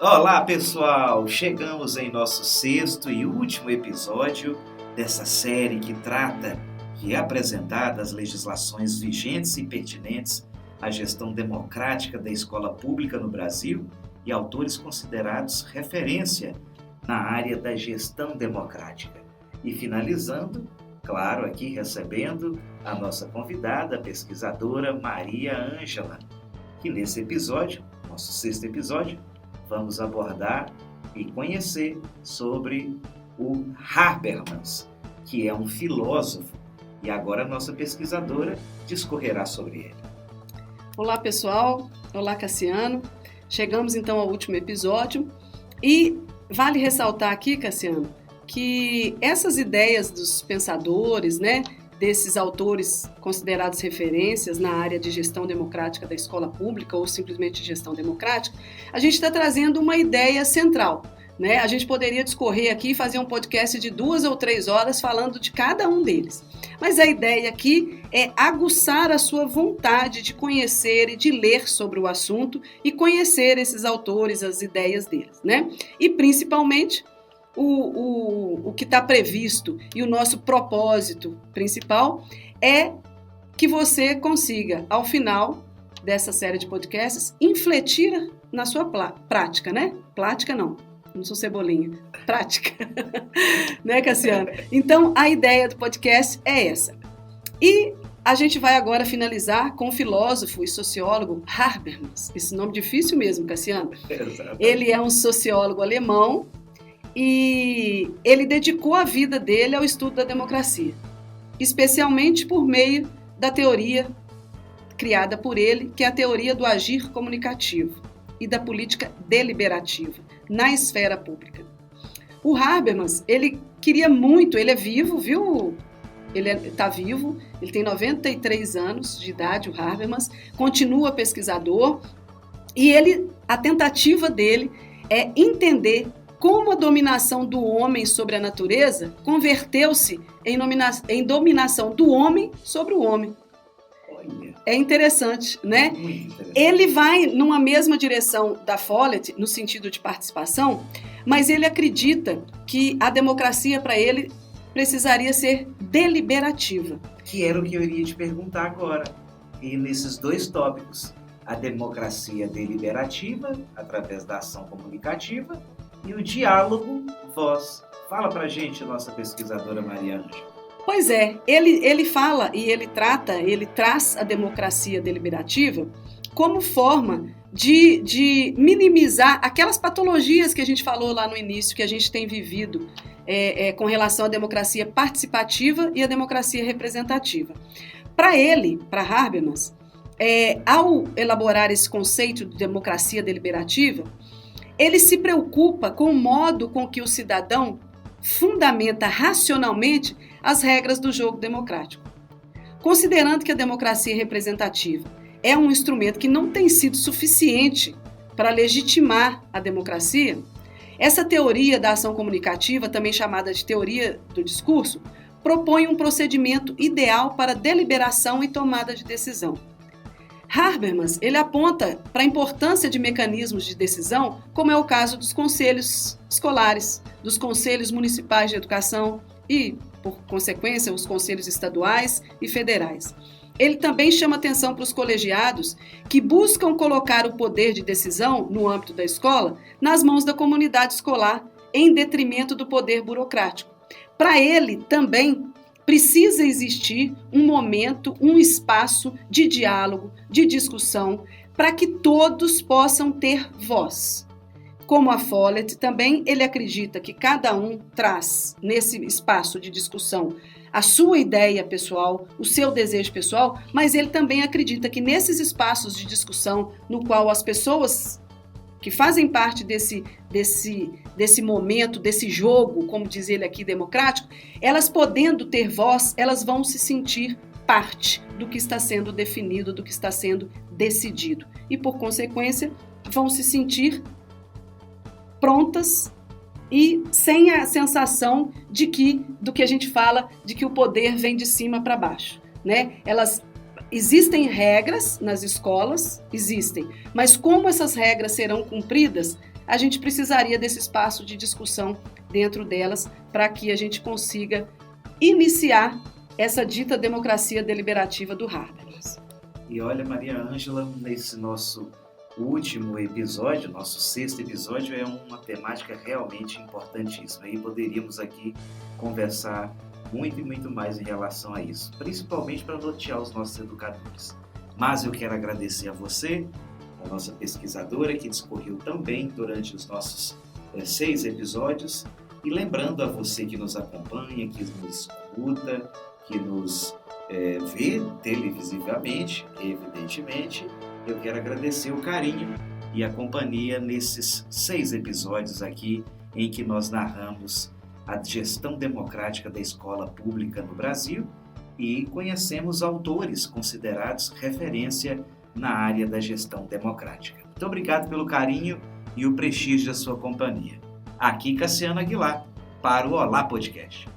Olá, pessoal! Chegamos em nosso sexto e último episódio dessa série que trata e é apresentada as legislações vigentes e pertinentes à gestão democrática da escola pública no Brasil e autores considerados referência na área da gestão democrática. E finalizando, claro, aqui recebendo a nossa convidada, a pesquisadora Maria Ângela, que nesse episódio, nosso sexto episódio, vamos abordar e conhecer sobre o Habermas, que é um filósofo, e agora a nossa pesquisadora discorrerá sobre ele. Olá, pessoal. Olá, Cassiano. Chegamos então ao último episódio e vale ressaltar aqui, Cassiano, que essas ideias dos pensadores, desses autores considerados referências na área de gestão democrática da escola pública ou simplesmente gestão democrática, a gente está trazendo uma ideia central. A gente poderia discorrer aqui e fazer um podcast de 2 ou 3 horas falando de cada um deles. Mas a ideia aqui é aguçar a sua vontade de conhecer e de ler sobre o assunto e conhecer esses autores, as ideias deles. E principalmente o que está previsto e o nosso propósito principal é que você consiga, ao final dessa série de podcasts, infletir na sua prática, Prática não sou cebolinha, prática, Cassiano? Então, a ideia do podcast é essa. E a gente vai agora finalizar com o filósofo e sociólogo Habermas. Esse nome difícil mesmo, Cassiano. Ele é um sociólogo alemão e ele dedicou a vida dele ao estudo da democracia, especialmente por meio da teoria criada por ele, que é a teoria do agir comunicativo e da política deliberativa na esfera pública. O Habermas, ele queria muito, ele é vivo, viu? Ele está vivo, ele tem 93 anos de idade, o Habermas, continua pesquisador e a tentativa dele é entender como a dominação do homem sobre a natureza converteu-se em dominação do homem sobre o homem. É interessante, Muito interessante. Ele vai numa mesma direção da Follett, no sentido de participação, mas ele acredita que a democracia, para ele, precisaria ser deliberativa. Que era o que eu iria te perguntar agora. E nesses 2 tópicos, a democracia deliberativa, através da ação comunicativa, e o diálogo voz. Fala pra gente, nossa pesquisadora Maria Ângela. Pois é, ele fala e ele traz a democracia deliberativa como forma de minimizar aquelas patologias que a gente falou lá no início, que a gente tem vivido com relação à democracia participativa e à democracia representativa. Para Habermas, ao elaborar esse conceito de democracia deliberativa, ele se preocupa com o modo com que o cidadão fundamenta racionalmente as regras do jogo democrático. Considerando que a democracia representativa é um instrumento que não tem sido suficiente para legitimar a democracia, essa teoria da ação comunicativa, também chamada de teoria do discurso, propõe um procedimento ideal para deliberação e tomada de decisão. Habermas, ele aponta para a importância de mecanismos de decisão, como é o caso dos conselhos escolares, dos conselhos municipais de educação e, por consequência, os conselhos estaduais e federais. Ele também chama atenção para os colegiados que buscam colocar o poder de decisão no âmbito da escola nas mãos da comunidade escolar, em detrimento do poder burocrático. Para ele, também, precisa existir um momento, um espaço de diálogo, de discussão, para que todos possam ter voz. Como a Follett, também ele acredita que cada um traz, nesse espaço de discussão, a sua ideia pessoal, o seu desejo pessoal, mas ele também acredita que nesses espaços de discussão, no qual as pessoas que fazem parte desse momento, desse jogo, como diz ele aqui, democrático, elas podendo ter voz, elas vão se sentir parte do que está sendo definido, do que está sendo decidido. E, por consequência, vão se sentir prontas e sem a sensação do que a gente fala, de que o poder vem de cima para baixo, Existem regras nas escolas, existem, mas como essas regras serão cumpridas, a gente precisaria desse espaço de discussão dentro delas para que a gente consiga iniciar essa dita democracia deliberativa do Habermas. E olha, Maria Ângela, nesse nosso último episódio, nosso 6º episódio, é uma temática realmente importantíssima. E poderíamos aqui conversar muito e muito mais em relação a isso, principalmente para nortear os nossos educadores. Mas eu quero agradecer a você, a nossa pesquisadora, que discorreu tão bem durante os nossos 6 episódios, e lembrando a você que nos acompanha, que nos escuta, que nos vê televisivamente, evidentemente, eu quero agradecer o carinho e a companhia nesses 6 episódios aqui em que nós narramos a gestão democrática da escola pública no Brasil e conhecemos autores considerados referência na área da gestão democrática. Muito obrigado pelo carinho e o prestígio da sua companhia. Aqui Cassiano Aguilar, para o Olá Podcast.